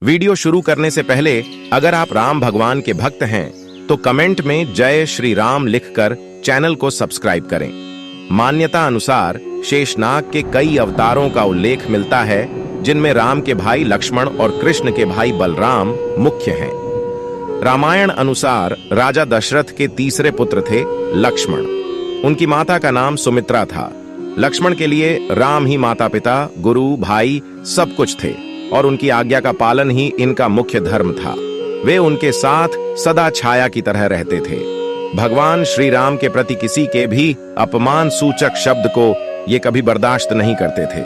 Video शुरू करने से पहले अगर आप राम भगवान के भक्त हैं तो कमेंट में जय श्री राम लिखकर चैनल को सब्सक्राइब करें। मान्यता अनुसार शेषनाग के कई अवतारों का उल्लेख मिलता है, जिनमें राम के भाई लक्ष्मण और कृष्ण के भाई बलराम मुख्य हैं। रामायण अनुसार राजा दशरथ के तीसरे पुत्र थे लक्ष्मण। उनकी माता का नाम सुमित्रा था। लक्ष्मण के लिए राम ही माता पिता, गुरु, भाई सब कुछ थे और उनकी आज्ञा का पालन ही इनका मुख्य धर्म था। वे उनके साथ सदा छाया की तरह रहते थे। भगवान श्री राम के प्रति किसी के भी अपमान सूचक शब्द को ये कभी बर्दाश्त नहीं करते थे।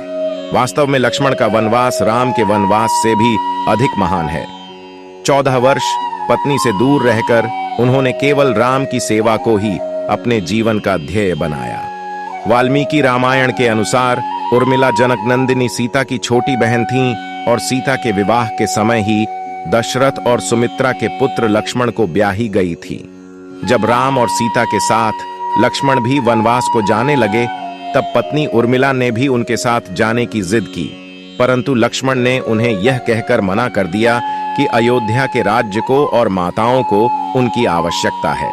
वास्तव में लक्ष्मण का वनवास राम के वनवास से भी अधिक महान है। 14 वर्ष पत्नी से दूर रहकर उन्होंने केवल राम की सेवा को ही अपने जीवन का ध्येय बनाया। वाल्मीकि रामायण के अनुसार उर्मिला जनक नंदिनी सीता की छोटी बहन थीं और सीता के विवाह के समय ही दशरथ और सुमित्रा के पुत्र लक्ष्मण को ब्याही गई थी। जब राम और सीता के साथ लक्ष्मण भी वनवास को जाने लगे, तब पत्नी उर्मिला ने भी उनके साथ जाने की जिद की, परंतु लक्ष्मण ने उन्हें यह कहकर मना कर दिया कि अयोध्या के राज्य को और माताओं को उनकी आवश्यकता है।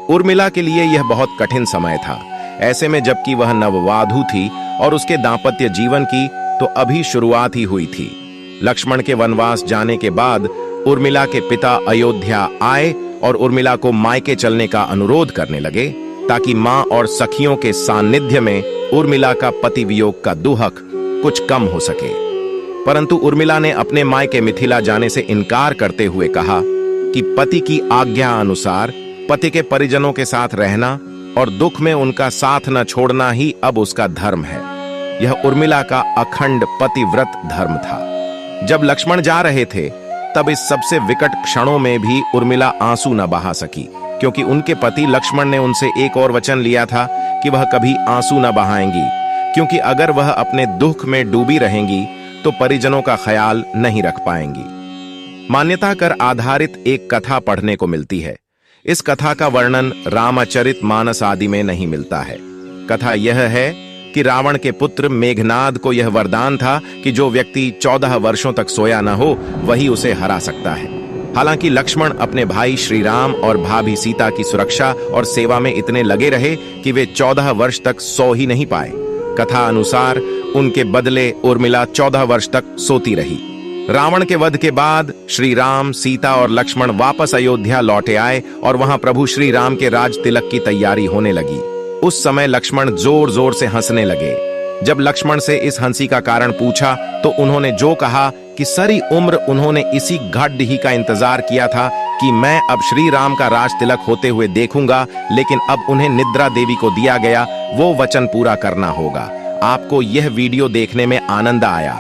उर्मिला के लिए यह बहुत कठिन समय था। ऐसे में जबकि वह नववाधु थी और उसके दांपत्य जीवन की तो अभी शुरुआत ही हुई थी। लक्ष्मण के वनवास जाने के बाद उर्मिला के पिता अयोध्या आए और उर्मिला को मायके चलने का अनुरोध करने लगे, ताकि मां और सखियों के सानिध्य में उर्मिला का पति वियोग का दुहक कुछ कम हो सके। परंतु उर्मिला ने अपने मायके मिथिला जाने से इनकार करते हुए कहा कि पति की आज्ञा अनुसार पति के परिजनों के साथ रहना और दुख में उनका साथ न छोड़ना ही अब उसका धर्म है। यह उर्मिला का अखंड पतिव्रत धर्म था। जब लक्ष्मण जा रहे थे, तब इस सबसे विकट क्षणों में भी उर्मिला आंसू न बहा सकी, क्योंकि उनके पति लक्ष्मण ने उनसे एक और वचन लिया था कि वह कभी आंसू न बहाएंगी, क्योंकि अगर वह अपने दुख में डूबी रहेंगी तो परिजनों का ख्याल नहीं रख पाएंगी। मान्यता कर आधारित एक कथा पढ़ने को मिलती है। इस कथा का वर्णन रामचरितमानस आदि में नहीं मिलता है। कथा यह है कि रावण के पुत्र मेघनाद को यह वरदान था कि जो व्यक्ति 14 वर्षों तक सोया न हो वही उसे हरा सकता है। हालांकि लक्ष्मण अपने भाई श्री राम और भाभी सीता की सुरक्षा और सेवा में इतने लगे रहे कि वे 14 वर्ष तक सो ही नहीं पाए। कथा अनुसार उनके बदले उर्मिला 14 वर्ष तक सोती रही। रावण के वध के बाद श्री राम, सीता और लक्ष्मण वापस अयोध्या लौटे आए और वहां प्रभु श्री राम के राज तिलक की तैयारी होने लगी। उस समय लक्ष्मण जोर जोर से हंसने लगे। जब लक्ष्मण से इस हंसी का कारण पूछा तो उन्होंने जो कहा कि सारी उम्र उन्होंने इसी घाट ही का इंतजार किया था कि मैं अब श्री राम का राज तिलक होते हुए देखूंगा, लेकिन अब उन्हें निद्रा देवी को दिया गया वो वचन पूरा करना होगा। आपको यह वीडियो देखने में आनंद आया